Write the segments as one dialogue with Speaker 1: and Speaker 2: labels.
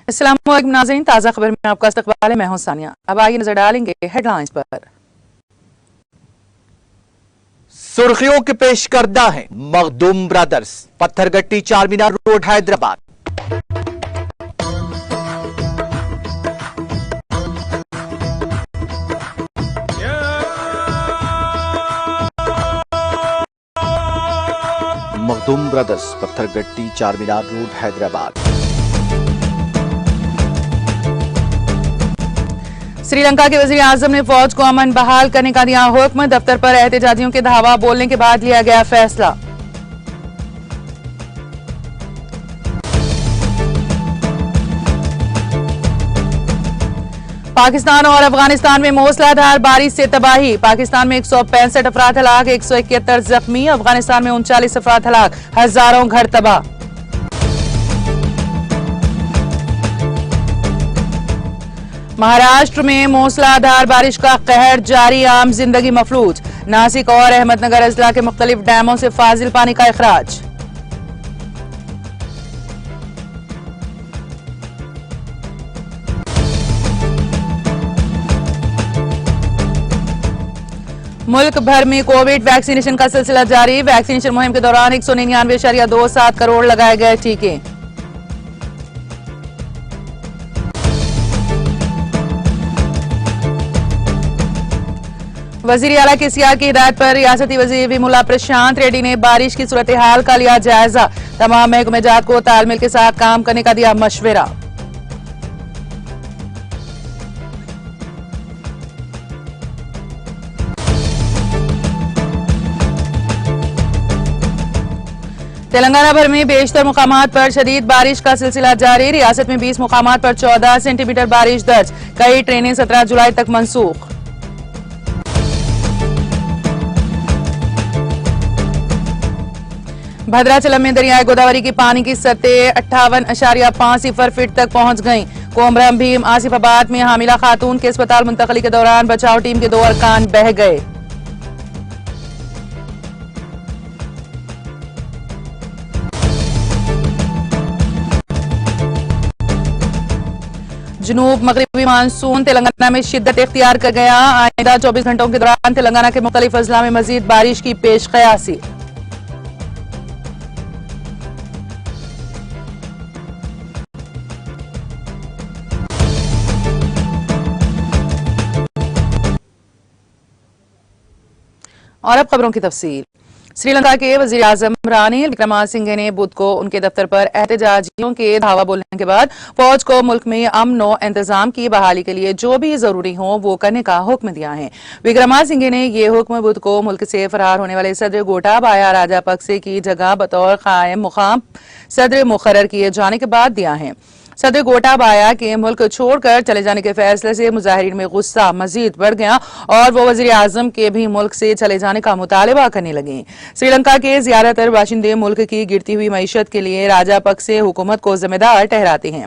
Speaker 1: अस्सलाम वालेकुम नाज़रीन, ताज़ा खबर में आपका इस्तकबाल है। मैं हूं सानिया। अब आगे नजर डालेंगे हेडलाइंस पर।
Speaker 2: सुर्खियों के पेश करदा है Makhdoom brothers, Pathergatti Charminar road Hyderabad. Makhdoom brothers, Pathergatti Charminar road Hyderabad.
Speaker 1: Sri Lanka के वज़ीर आज़म ने फौज को अमन बहाल करने का दिया हुक्म। दफ्तर पर एहतजाजियों के धावा बोलने के बाद लिया गया फैसला। पाकिस्तान और अफगानिस्तान में मूसलाधार बारिश से तबाही। पाकिस्तान में 165 अफराद हलाक, 171 जख्मी। अफगानिस्तान में 39 अफराद हलाक, हजारों घर तबाह। महाराष्ट्र में मूसलाधार बारिश का कहर जारी, आम जिंदगी मफलूज। नासिक और अहमदनगर अजला के मुख्तलिफ डैमों से फाजिल पानी का इखराज। मुल्क भर में कोविड वैक्सीनेशन का सिलसिला जारी। वैक्सीनेशन मुहिम के दौरान 199.27 करोड़ लगाए गए टीके। वजीर आला केसीआर की हिदायत पर रियासती वजीर विमुला प्रशांत रेड्डी ने बारिश की सूरत हाल का लिया जायजा। तमाम महकमेजात को तालमेल के साथ काम करने का दिया मशवरा। तेलंगाना भर में बेशतर मुकामात पर शदीद बारिश का सिलसिला जारी। रियासत में 20 मुकामात पर 14 सेंटीमीटर बारिश दर्ज। कई ट्रेनें 17 जुलाई तक मनसूख। भद्राचलम में दरियाए गोदावरी की पानी की सतह 58.5 फीट तक पहुंच गई। कोमरम भीम आसिफाबाद में हामिला खातून के अस्पताल मुंतकली के दौरान बचाव टीम के 2 अरकान बह गए। जनूब मगरिबी मानसून तेलंगाना में शिद्दत इख्तियार कर गया। आइंदा 24 घंटों के दौरान तेलंगाना के मुख्तलिफ अजला में मजीद बारिश की पेश कयासी। और अब खबरों की तफसील। श्रीलंका के वजीर आजम रानिल विक्रमासिंघे ने बुध को उनके दफ्तर पर एहतजाजियों के धावा बोलने के बाद फौज को मुल्क में अमन व इंतजाम की बहाली के लिए जो भी जरूरी हो वो करने का हुक्म दिया है। विक्रमासिंघे ने ये हुक्म बुध को मुल्क से फरार होने वाले सदर गोटाबाया राजापक्से की जगह बतौर कायम मुकाम सदर मुकर्रर किए जाने के बाद दिया है। सदर गोटाबाया के मुल्क छोड़कर चले जाने के फैसले से मुजाहिरीन में गुस्सा मजीद बढ़ गया और वो वजीर आजम के भी मुल्क से चले जाने का मुतालबा करने लगे। श्रीलंका के ज्यादातर बाशिंदे मुल्क की गिरती हुई मईशत के लिए राजापक्से हुकूमत को जिम्मेदार ठहराते हैं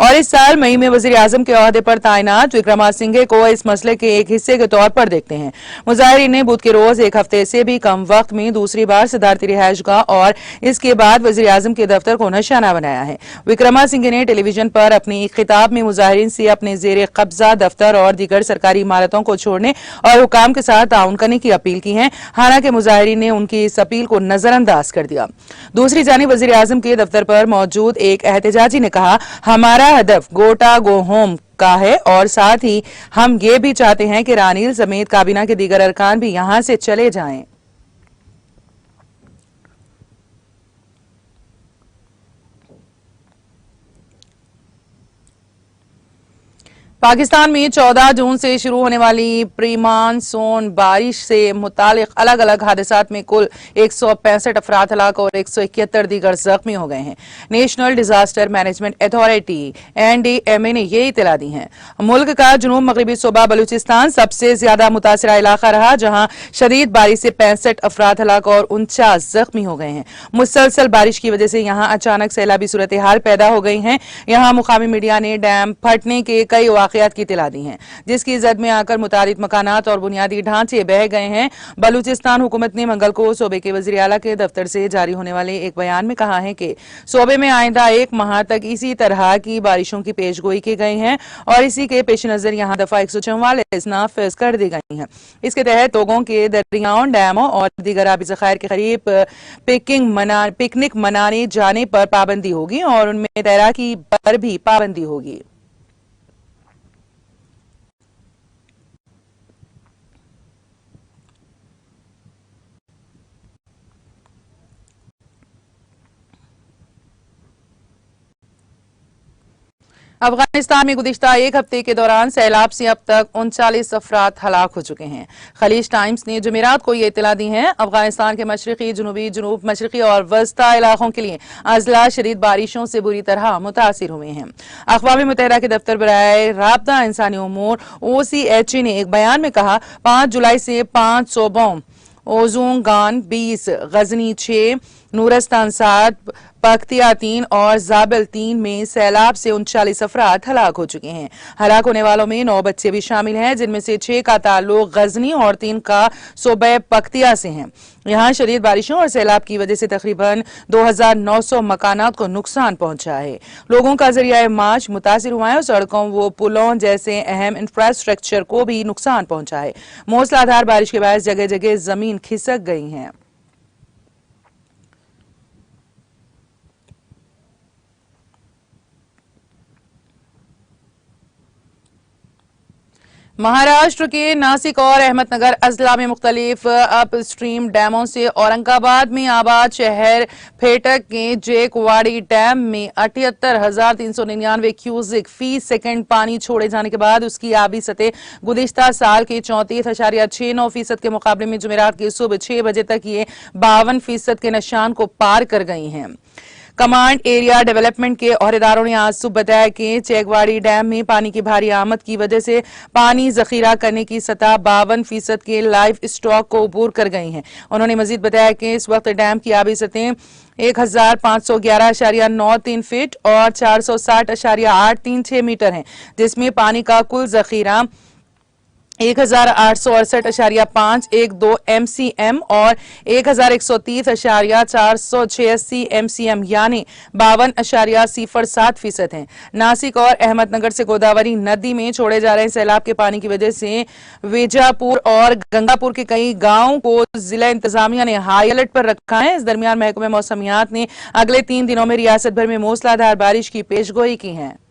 Speaker 1: और इस साल मई में वजीर आजम के ओहदे पर तैनात विक्रमासिंघे को इस मसले के एक हिस्से के तौर पर देखते हैं। मुजाहिरीन ने बुध के रोज एक हफ्ते से भी कम वक्त में दूसरी बार सदारती रिहायशगाह और इसके बाद वजीर आजम के दफ्तर को निशाना बनाया है। विक्रमासिंघे ने टेलीविजन पर अपनी खिताब में मुजाहिरीन से अपने जेर कब्जा दफ्तर और दीगर सरकारी इमारतों को छोड़ने और हुकाम के साथ ताउन करने की अपील की है। हालांकि मुजाहिरीन ने उनकी इस अपील को नजरअंदाज कर दिया। दूसरी जानिब वजीर आजम के दफ्तर पर मौजूद एक एहतजाजी ने कहा, हमारा हदफ गोटा गो होम का है और साथ ही हम ये भी चाहते हैं कि रानील समेत काबीना के दीगर अरकान भी यहां से चले जाएं। पाकिस्तान में 14 जून से शुरू होने वाली प्री मानसून बारिश से मुतालिक अलग अलग हादसात में कुल 165 अफराद हलाक और 171 दीगर जख्मी हो गए हैं। National disaster management authority NDMA ने ये इतला दी है। मुल्क का जनूब मगरबी सूबा बलूचिस्तान सबसे ज्यादा मुतासरा इलाका रहा, जहां शदीद बारिश से 65 अफराद हलाक और 49 जख्मी हो गए हैं। मुसलसल बारिश की वजह से यहां अचानक सैलाबी सूरत हाल पैदा हो गई है। यहां मुकामी मीडिया ने डैम फटने के कई वाकयात की इत्तला दी है, जिसकी जद में आकर मुतारिद मकानात और बुनियादी ढांचे बह गए हैं। बलूचिस्तान हुकूमत ने मंगल को सूबे के वज़ीर आला के दफ्तर से जारी होने वाले एक बयान में कहा है कि सूबे में आइंदा एक माह तक इसी तरह की बारिशों की पेशगोई की गई है और इसी के पेश नजर यहाँ दफा 144 नाफिज कर दी गई है। इसके तहत लोगों के दरियाओं, डैमों और दीगर आबी ज़खायर के करीब पिकनिक मनाने जाने पर पाबंदी होगी और उनमें तैराकी पर भी पाबंदी होगी। अफगानिस्तान में गुज़िश्ता एक हफ्ते के दौरान सैलाब से अब तक 39 अफराद हलाक हो चुके हैं। खलीज टाइम्स ने जुमेरात को ये इत्तला दी है। अफगानिस्तान के मशरकी, जुनूबी, जनूब मशरकी और वस्ता इलाकों के लिए अजला शदीद बारिशों से बुरी तरह मुतासिर हुए हैं। अक़वाम मुत्तहिदा के दफ्तर बराए राब्ता इंसानी उमूर OCHA ने एक बयान में कहा, 5 जुलाई से 5 सूबों ओज़ुंगान 20, गजनी 6, नूरस्तान 7, पख्तिया 3 और जाबिल 3 में सैलाब से 39 अफराद हलाक हो चुके हैं। हलाक होने वालों में 9 बच्चे भी शामिल हैं, जिनमें से 6 का ताल्लुक गजनी और 3 का सूबे पख्तिया से है। यहाँ शदीद बारिशों और सैलाब की वजह से तकरीबन 2900 मकानात को नुकसान पहुंचा है। लोगों का जरिया मार्च मुतासिर हुआ है और सड़कों व पुलों जैसे अहम इंफ्रास्ट्रक्चर को भी नुकसान पहुंचा है। मूसलाधार बारिश के बाद जगह जगह जमीन खिसक गई है। महाराष्ट्र के नासिक और अहमदनगर अजला में मुख्तलिफ अप स्ट्रीम डैमों से औरंगाबाद में आबाद शहर फेटक के जेकवाड़ी डैम में 78,399 क्यूसिक फी सेकंड पानी छोड़े जाने के बाद उसकी आबी सतह गुज़िश्ता साल के 34.69% के मुकाबले में जुमेरात की सुबह 6 बजे तक ये 52% के निशान को पार कर गई हैं। कमांड एरिया डेवलपमेंट के ओहदेदारों ने आज सुबह बताया कि चेकवाड़ी डैम में पानी की भारी आमद की वजह से पानी जखीरा करने की सतह 52% के लाइव स्टॉक को अबूर कर गई है। उन्होंने मजीद बताया कि इस वक्त डैम की आबी सतह 1511.93 फीट और 460.836 मीटर है, जिसमें पानी का कुल जखीरा 1868.512 MCM और 1130.486 MCM यानी 52.07% है। नासिक और अहमदनगर से गोदावरी नदी में छोड़े जा रहे सैलाब के पानी की वजह से वेजापुर और गंगापुर के कई गांवों को जिला इंतजामिया ने हाई अलर्ट पर रखा है। इस दरमियान महकमे मौसमियात ने अगले 3 दिनों में रियासत भर में मूसलाधार बारिश की पेशगोई की है।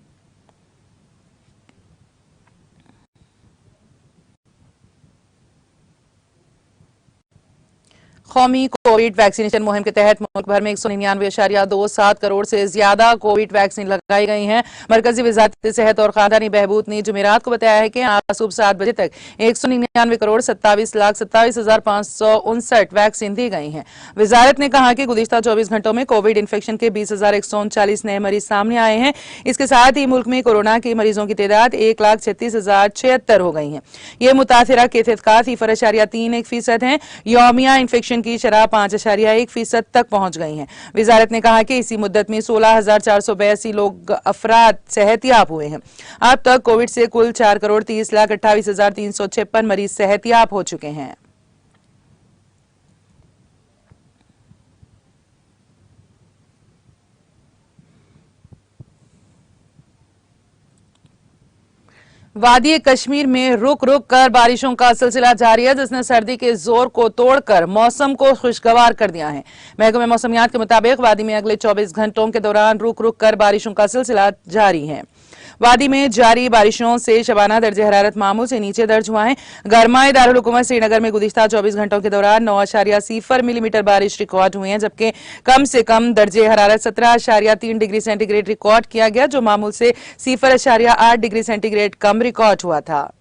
Speaker 1: कौमी कोविड वैक्सीनेशन मुहिम के तहत मुल्क भर में 199.27 करोड़ से ज्यादा कोविड वैक्सीन लगाई गई हैं। मरकजी वजारत सेहत और खानदानी बहबूद ने जुमेरात को बताया है कि आज सुबह 7 बजे तक 199,27,27,559 वैक्सीन दी गई हैं। वजारत ने कहा कि गुज़िश्ता 24 घंटों में कोविड इन्फेक्शन के 20,139 नए मरीज सामने आए हैं। इसके साथ ही मुल्क में कोरोना के मरीजों की तादाद 1,36,076 हो गई है। ये मुतासिरा के एतकात 0.31% है। यौमिया इन्फेक्शन की शरह 5.1% तक पहुंच गई है। वजारत ने कहा कि इसी मुद्दत में 16,482 लोग अफराद सेहतियाब हुए हैं। अब तक कोविड से कुल 4,30,28,356 मरीज सेहतियाब हो चुके हैं। वादी कश्मीर में रुक रुक कर बारिशों का सिलसिला जारी है, जिसने सर्दी के जोर को तोड़कर मौसम को खुशगवार कर दिया है। महकमे मौसमियात के मुताबिक वादी में अगले 24 घंटों के दौरान रुक रुक कर बारिशों का सिलसिला जारी है। वादी में जारी बारिशों से शबाना दर्ज हरारत मामूल से नीचे दर्ज हुआ है। गरमाए दारुल हुकूमत श्रीनगर में गुज़िश्ता 24 घंटों के दौरान 9.0 मिलीमीटर बारिश रिकॉर्ड हुई है, जबकि कम से कम दर्जे हरारत 17.3 डिग्री सेंटीग्रेड रिकॉर्ड किया गया, जो मामूल से 0.8 डिग्री सेंटीग्रेड कम रिकॉर्ड हुआ था।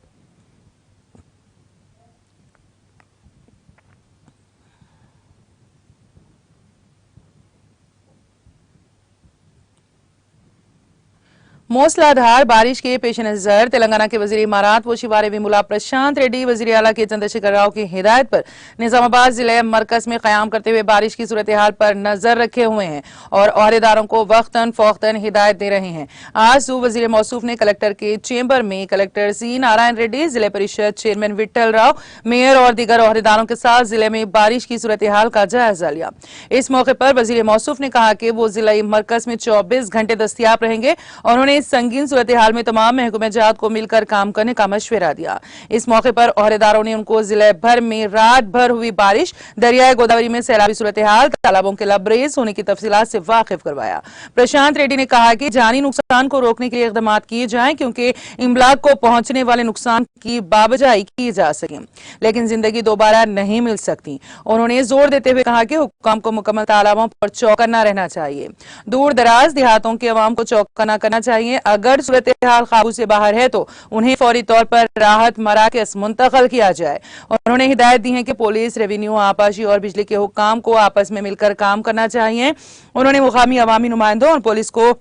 Speaker 1: मूसलाधार बारिश के पेश नजर तेलंगाना के वजीर इमारात व शिवारे विमुला प्रशांत रेड्डी वजीर आला के चंद्रशेखर राव की हिदायत पर निजामाबाद जिले मरकज में कयाम करते हुए बारिश की सूरत हाल पर नजर रखे हुए हैं और ओहदेदारों को वक्तन फौक्तन हिदायत दे रहे हैं। आज सुबह वजीर मौसूफ ने कलेक्टर के चेंबर में कलेक्टर सी नारायण रेड्डी, जिले परिषद चेयरमैन विट्ठल राव, मेयर और दीगर ओहदेदारों के साथ जिले में बारिश की सूरत हाल का जायजा लिया। इस मौके पर वजीर मौसूफ ने कहा कि वो जिला मरकज में 24 घंटे दस्तियाब रहेंगे और उन्होंने इस संगीन सूरत हाल में तमाम महकमे जात को मिलकर काम करने का मशवरा दिया। इस मौके पर ओहदेदारों ने उनको जिले भर में रात भर हुई बारिश, दरियाए गोदावरी में सैलाबी सूरत हाल, तालाबों के लबरेज होने की तफसीलात से वाकिफ करवाया। प्रशांत रेड्डी ने कहा कि जानी नुकसान को रोकने के लिए इकदाम किए जाएं क्योंकि इमलाक को पहुंचने वाले नुकसान की बाबजाई की जा सके, लेकिन जिंदगी दोबारा नहीं मिल सकती। उन्होंने जोर देते हुए कहा कि हुक्काम को मुकम्मल तालाबों पर चौकन्ना रहना चाहिए। दूर दराज देहातों के अवाम को चौकन्ना करना चाहिए। अगर सूरत हाल काबू से बाहर है तो उन्हें फौरी तौर पर राहत मराकज़ मुंतकिल किया जाए। उन्होंने हिदायत दी है कि पुलिस, रेवेन्यू, आपाशी और बिजली के हुक्काम को आपस में मिलकर काम करना चाहिए। उन्होंने मुकामी अवामी नुमाइंदों और पुलिस को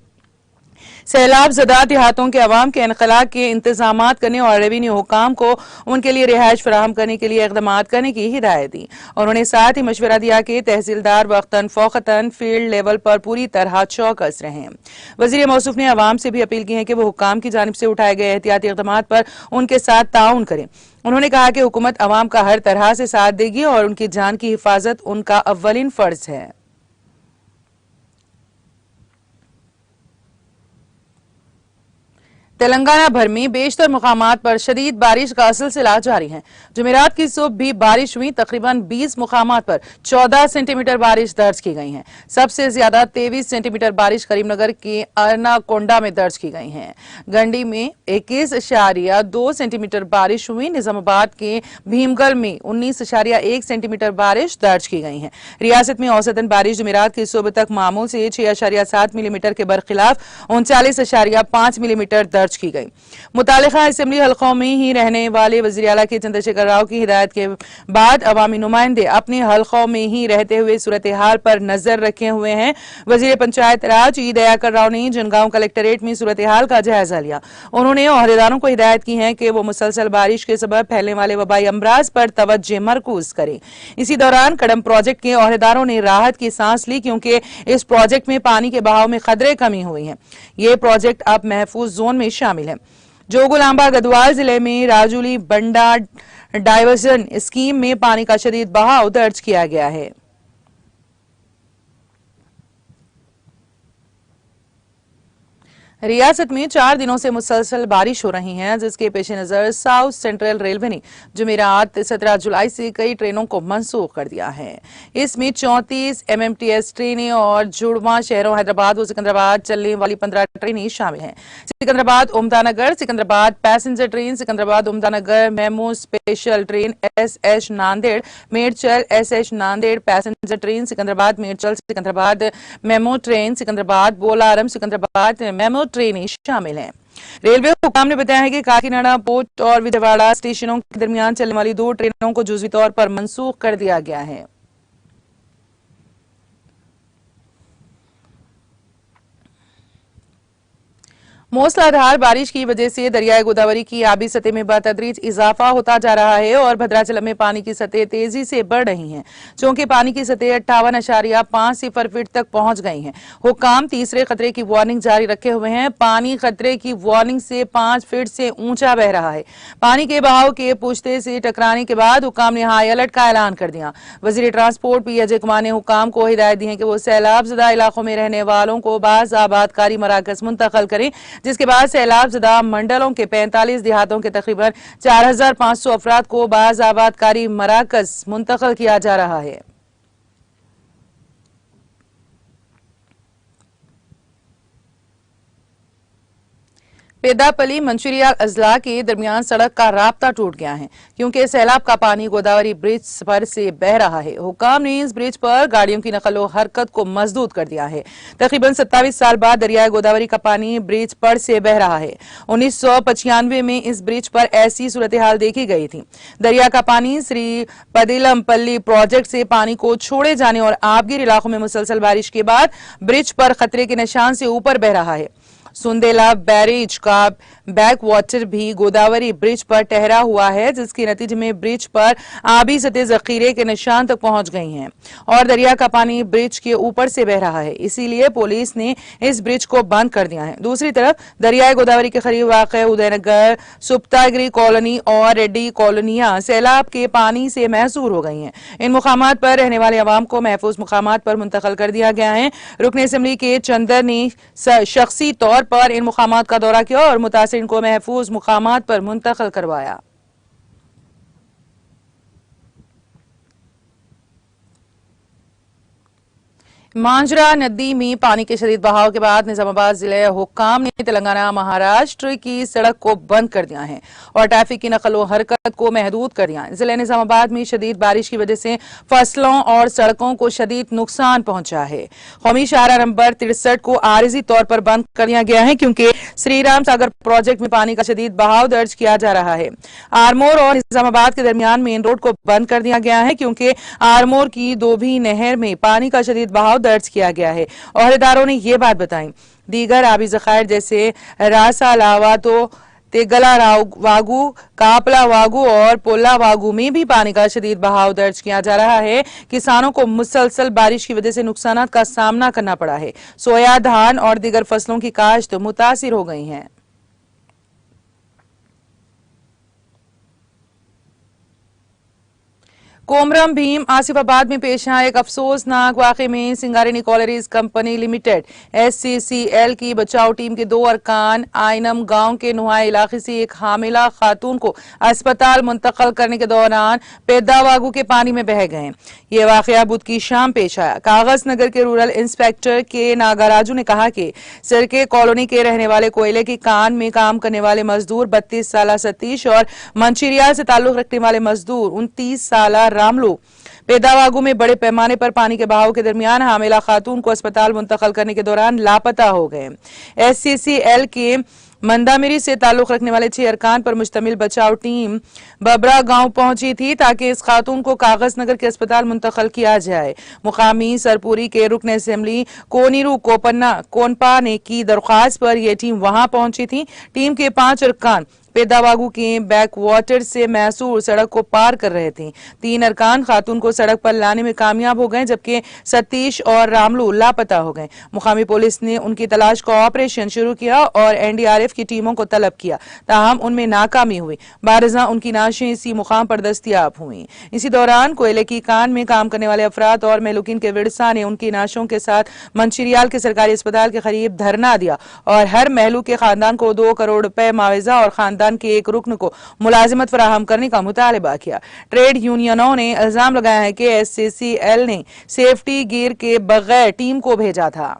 Speaker 1: सैलाब ज़दा देहातों के अवाम के इनखला के इंतजामात करने और रेवेन्यू हुकाम को उनके लिए रिहाइश फराहम करने के लिए इकदाम करने की हिदायत दी। उन्होंने साथ ही मशवरा दिया कि तहसीलदार वक्तन फौकतन फील्ड लेवल पर पूरी तरह चौकस रहें। वजीर मौसूफ ने अवाम से भी अपील की है कि वो हुकाम की जानिब से उठाए गए एहतियाती इकदाम पर उनके साथ ताउन करें। उन्होंने कहा कि हुकूमत अवाम का हर तरह से साथ देगी और उनकी जान की हिफाजत उनका अव्वलिन फर्ज है। तेलंगाना भर में बेशतर मुकामात पर शदीद बारिश का सिलसिला जारी है। जुमेरात की सुबह भी बारिश हुई। तकरीबन 20 मुकामात पर 14 सेंटीमीटर बारिश दर्ज की गई है। सबसे ज्यादा 23 सेंटीमीटर बारिश करीमनगर के अरनाकोंडा में दर्ज की गई है। गंडी में 21.2 सेंटीमीटर बारिश हुई। निजामाबाद के भीमगल में 19.1 सेंटीमीटर बारिश दर्ज की गई है। रियासत में औसतन बारिश जुमेरात की सुबह तक मामूल से 6.7 मिलीमीटर के बरखिलाफ 39.5 मिलीमीटर दर्ज की गई। मुतालिका असेंबली हलकों में ही रहने वाले वज़ीर आला के चंद्रशेखर राव की हिदायत के बाद अवामी नुमाइंदे अपने हलकों में ही रहते हुए सूरत हाल पर नजर रखे हुए हैं। वज़ीर पंचायत राज ई दयाकर राव ने जनगांव कलेक्टरेट में सूरत हाल का जायजा लिया। उन्होंने ओहदेदारों को हिदायत की है कि वो मुसलसल बारिश के सबब फैलने वाले वबाई अमराज पर तवज्जो मरकूज करें। इसी दौरान कड़म प्रोजेक्ट के ओहदेदारों ने राहत की सांस ली क्योंकि इस प्रोजेक्ट में पानी के बहाव में खतरे कमी हुई है। ये प्रोजेक्ट अब महफूज जोन में शामिल है। जोगुलांबा गढ़वाल जिले में राजूली बंडा डाइवर्जन स्कीम में पानी का शदीद बहाव दर्ज किया गया है। रियासत में 4 दिनों से मुसलसल बारिश हो रही है, जिसके पेश नजर साउथ सेंट्रल रेलवे ने जुमेरात 17 जुलाई से कई ट्रेनों को मंसूख कर दिया है। इसमें 34 MMTS ट्रेनें और जुड़वा शहरों हैदराबाद व सिकंदराबाद चलने वाली 15 ट्रेनें शामिल हैं। Secunderabad Umdanagar Secunderabad passenger train, Secunderabad Umdanagar MEMU special train, SS Nanded Medchal SS Nanded passenger train, Secunderabad Medchal Secunderabad MEMU train, Secunderabad Bolarum Secunderabad MEMU ट्रेनें शामिल हैं। रेलवे हुकाम ने बताया है कि काकीनाडा पोर्ट और विजयवाड़ा स्टेशनों के दरमियान चलने वाली 2 ट्रेनों को जुज़वी तौर पर मंसूख कर दिया गया है। मूसलाधार बारिश की वजह से दरियाए गोदावरी की आबी सतह में बतदरीज इजाफा होता जा रहा है और भद्राचलम में पानी की सतह तेजी से बढ़ रही है। चूंकि पानी की सतह 58.50 फीट तक पहुंच गई है। हुकाम तीसरे खतरे की वार्निंग जारी रखे हुए हैं। पानी खतरे की वार्निंग से 5 फीट से ऊंचा बह रहा है। पानी के बहाव के पुश्ते से टकराने के बाद हुकाम ने हाई अलर्ट का ऐलान कर दिया। वजीर ट्रांसपोर्ट पी अजय कुमार ने हुकाम को हिदायत दी है कि वो सैलाब ज़दा इलाकों में रहने वालों को बाज़ आबादकारी मराकज़ मुंतकिल करें, जिसके बाद सैलाब ज़दा मंडलों के 45 देहातों के तकरीबन 4500 अफराद को बाज़ आबादकारी मराकज़ मुंतकिल किया जा रहा है। पेदापली मंचूरिया अजला के दरमियान सड़क का राब्ता टूट गया है क्योंकि सैलाब का पानी गोदावरी ब्रिज पर से बह रहा है। हुकाम ने इस ब्रिज पर गाड़ियों की नकलो हरकत को मजदूद कर दिया है। तकरीबन 27 साल बाद दरियाए गोदावरी का पानी ब्रिज पर से बह रहा है। 1995 में इस ब्रिज पर ऐसी सूरत हाल देखी गई थी। दरिया का पानी श्री पदिलमपल्ली प्रोजेक्ट से पानी को छोड़े जाने और आबगिर इलाकों में मुसलसल बारिश के बाद ब्रिज पर खतरे के निशान से ऊपर बह रहा है। सुंदेला बैरेज का बैक वाटर भी गोदावरी ब्रिज पर ठहरा हुआ है, जिसके नतीजे में ब्रिज पर आबी सतह जखीरे के निशान तक पहुंच गई हैं और दरिया का पानी ब्रिज के ऊपर से बह रहा है। इसीलिए पुलिस ने इस ब्रिज को बंद कर दिया है। दूसरी तरफ दरियाई गोदावरी के करीब वाक़ उदयनगर, सुप्तागिरी कॉलोनी और रेड्डी कॉलोनियां सैलाब के पानी से महसूर हो गई हैं। इन मुकामात पर रहने वाले अवाम को महफूज मुकामात पर मुंतकिल कर दिया गया है। रुकन असम्बली के चंदर ने शख्सी तौर पर इन मुकामात का दौरा किया और मुतासिरीन को महफूज मुकामात पर मुंतकिल करवाया। मांजरा नदी में पानी के शदीद बहाव के बाद निजामाबाद जिले हुक्काम ने तेलंगाना महाराष्ट्र की सड़क को बंद कर दिया है और ट्रैफिक की नकल व हरकत को महदूद कर दिया है। जिले निजामाबाद में शदीद बारिश की वजह से फसलों और सड़कों को शदीद नुकसान पहुंचा है। कौमी शाहरा नंबर 63 को आरिजी तौर पर बंद कर दिया गया है क्योंकि श्रीराम सागर प्रोजेक्ट में पानी का शदीद बहाव दर्ज किया जा रहा है। आरमोर और निजामाबाद के दरमियान मेन रोड को बंद कर दिया गया है क्योंकि आरमोर की दोभी नहर में पानी का शदीद बहाव दर्ज किया गया है। अहदेदारों ने यह बात बताई। दीगर आबी जखायर जैसे रासा लावातो, तेगला वागू, कापला वागू और पोला वागू में भी पानी का शदीद बहाव दर्ज किया जा रहा है। किसानों को मुसलसल बारिश की वजह से नुकसान का सामना करना पड़ा है। सोया, धान और दीगर फसलों की काश्त मुतासिर हो गई है। कोमरम भीम आसिफाबाद में पेश आए एक अफसोसनाक वाकये में Singareni Coleridge company limited SCCL की बचाव टीम के 2 अरकान आइनम गांव के नुहाई इलाके से एक हामिला खातून को अस्पताल मुंतकिल करने के दौरान पेदावागू के पानी में बह गए। ये वाकया बुध की शाम पेश आया। कागज नगर के रूरल इंस्पेक्टर के नागाराजू ने कहा कि सिरके कॉलोनी के रहने वाले कोयले की कान में काम करने वाले मजदूर 32 साल सतीश और मंचिरियाल से ताल्लुक रखने वाले मजदूर 29 साल रामलू पेदावागू में बड़े पैमाने पर पानी के बहाव के दरमियान हामिला खातून को अस्पताल मुंतकिल करने के दौरान लापता हो गए। SCCL के मंदामिरी से ताल्लुक रखने वाले 6 अरकान पर मुश्तमिल बचाव टीम बबरा गांव पहुंची थी ताकि इस खातून को कागज नगर के अस्पताल मुंतकिल किया जाए। मुकामी सरपुरी के रुकन असेंबली कोनीरू कोनपा ने की दरख्वास्त पर यह टीम वहां पहुंची थी। टीम के 5 अरकान पेदावागू के बैक वाटर से मैसूर सड़क को पार कर रहे थे। 3 अरकान खातून को सड़क पर लाने में कामयाब हो गए जबकि सतीश और रामलू लापता हो गए। मुकामी पुलिस ने उनकी तलाश का ऑपरेशन शुरू किया और NDRF की टीमों को तलब किया, ताहम उनमें नाकामी हुई। बारजा उनकी नाशें इसी मुकाम पर दस्तयाब हुई। इसी दौरान कोयले की कान में काम करने वाले अफराद और मेलुकिन के विरसा ने उनकी नाशों के साथ मंचिरियाल के सरकारी अस्पताल के करीब धरना दिया और हर महलू के खानदान को 2 करोड़ रुपए मुआवजा और खानदान के एक रुकन को मुलाजिमत फराहम करने का मुतालबा किया। ट्रेड यूनियनों ने इल्जाम लगाया है कि SCCL ने सेफ्टी गियर के बगैर टीम को भेजा था।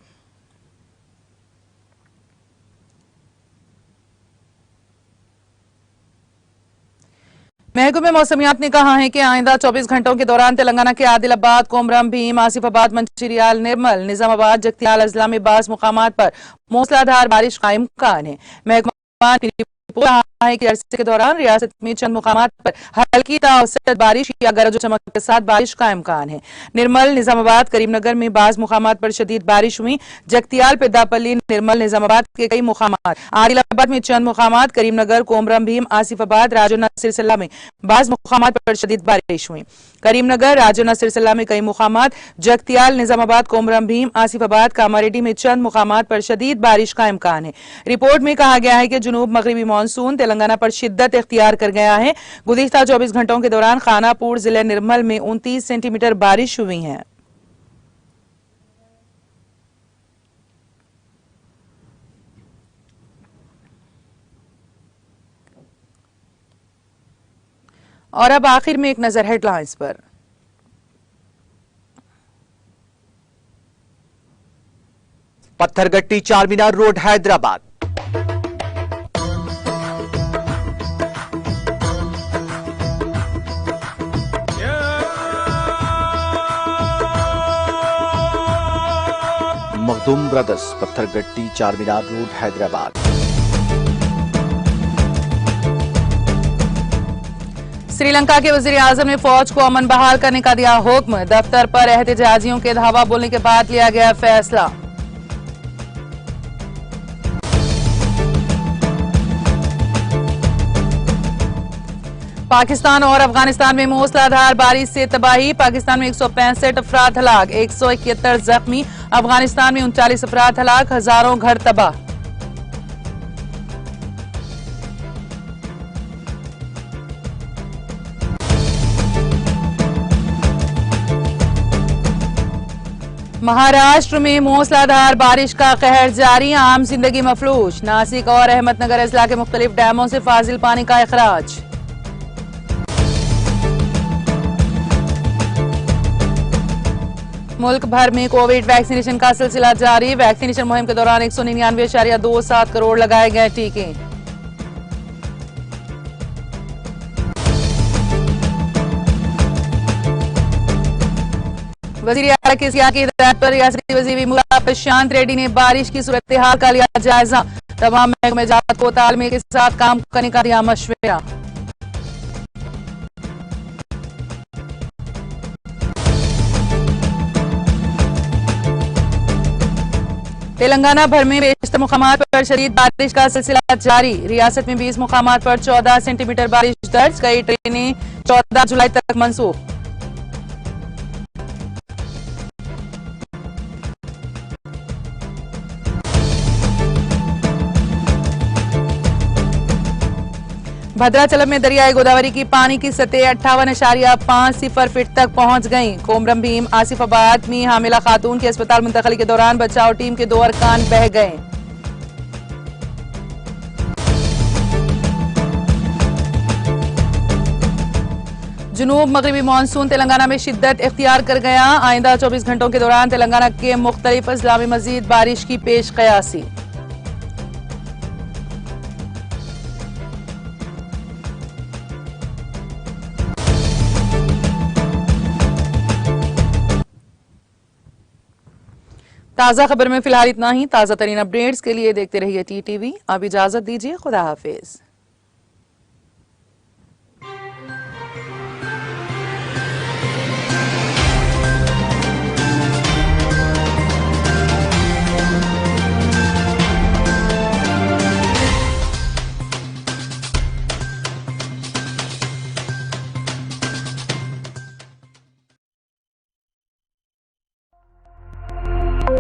Speaker 1: महकमे मौसमियात ने कहा है कि आइंदा 24 घंटों के दौरान तेलंगाना के आदिलाबाद, कोमरम भीम, आसिफाबाद, मंचिरियाल, निर्मल, निजामाबाद, जगतियाल अजला में बास मुकामात पर मूसलाधार बारिश का इम्कान है। महकमा है कि अरसे के दौरान रियासत में चंद मुकामात पर हल्की ताऔसत बारिश या गरज चमक के साथ बारिश का इम्कान है। निर्मल, निजामाबाद, करीमनगर में बाज मुकामात पर शदीद बारिश हुई। जगतियाल, पेदापल्ली, निर्मल, निजामाबाद के कई मुकामात, आदिलाबाद में चंद मुकामात, करीमनगर, कोमरम भीम, आसिफाबाद, राजौना, सिरसिल्ला में बाज मुकामात पर शदीद बारिश हुई। करीमनगर, राजौना, सिरसिल्ला में कई मुकामात, जगतियाल, निजामाबाद, कोमरम भीम, आसिफाबाद, कामारेड्डी में चंद मुकामात पर शदीद बारिश का इम्कान है। रिपोर्ट में कहा गया है कि जुनूब मगरबी मानसून तेलंगाना पर शिद्दत इख्तियार कर गया है। गुज़िश्ता 24 घंटों के दौरान खानापुर जिले निर्मल में 29 सेंटीमीटर बारिश हुई है। और अब आखिर में एक नजर हेडलाइंस पर।
Speaker 2: Pathergatti Charminar road Hyderabad. Makhdoom brothers, Pathergatti Charminar road Hyderabad.
Speaker 1: Sri Lanka के वजीर आजम ने फौज को अमन बहाल करने का दिया हुक्म। दफ्तर पर एहतजाजियों के धावा बोलने के बाद लिया गया फैसला। पाकिस्तान और अफगानिस्तान में मूसलाधार बारिश से तबाही। पाकिस्तान में 165 अफराद हलाक, 171 जख्मी। अफगानिस्तान में 39 अफराद हलाक, हजारों घर तबाह। महाराष्ट्र में मूसलाधार बारिश का कहर जारी, आम जिंदगी मफलूज। नासिक और अहमदनगर अजला के मुख्तलिफ डैमों से फाजिल पानी का अखराज। मुल्क भर में कोविड वैक्सीनेशन का सिलसिला जारी। वैक्सीनेशन मुहिम के दौरान 199.27 करोड़ लगाए गए टीके। वजीर आला के सियाह की हिदायत पर रियासती वजीर मुला प्रशांत रेड्डी ने बारिश की सूरत हाल का लिया जायजा। तमाम महकमे जात को तालमेल के साथ काम करने का दिया मशवरा। तेलंगाना भर में बेशतर मुकामात पर शदीद बारिश का सिलसिला जारी। रियासत में 20 मुकामात पर 14 सेंटीमीटर बारिश दर्ज। कई ट्रेनें 14 जुलाई तक मनसूख। भद्राचलम में दरियाई गोदावरी की पानी की सतह 58.50 फीट तक पहुंच गई। कोमरम भीम आसिफाबाद में हामिला खातून की अस्पताल मुंतकली के दौरान बचाव टीम के 2 अरकान बह गए। जुनूब मगरबी मानसून तेलंगाना में शिद्दत इख्तियार कर गया। आइंदा 24 घंटों के दौरान तेलंगाना के मुख्तलिफ अजला में मजीद बारिश की पेश कयासी। ताज़ा खबर में फिलहाल इतना ही। ताज़ा तरीन अपडेट्स के लिए देखते रहिए टीटीवी। अब इजाजत दीजिए, खुदा हाफिज।